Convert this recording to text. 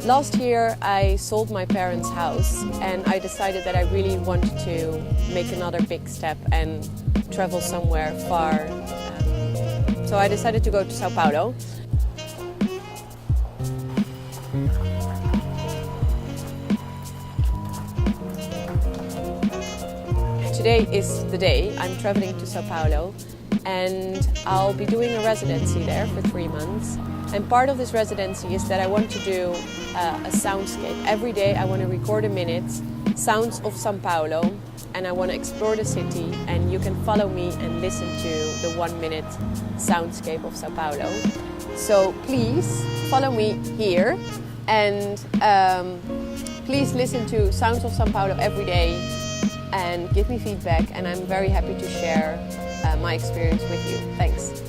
Last year I sold my parents' house and I decided that I really wanted to make another big step and travel somewhere far. So I decided to go to Sao Paulo. Today is the day. I'm traveling to Sao Paulo and I'll be doing a residency there for 3 months. And part of this residency is that I want to do a soundscape. Every day I want to record a minute, sounds of Sao Paulo, and I want to explore the city, and you can follow me and listen to the 1 minute soundscape of Sao Paulo. So please follow me here and please listen to Sounds of Sao Paulo every day and give me feedback, and I'm very happy to share my experience with you. Thanks.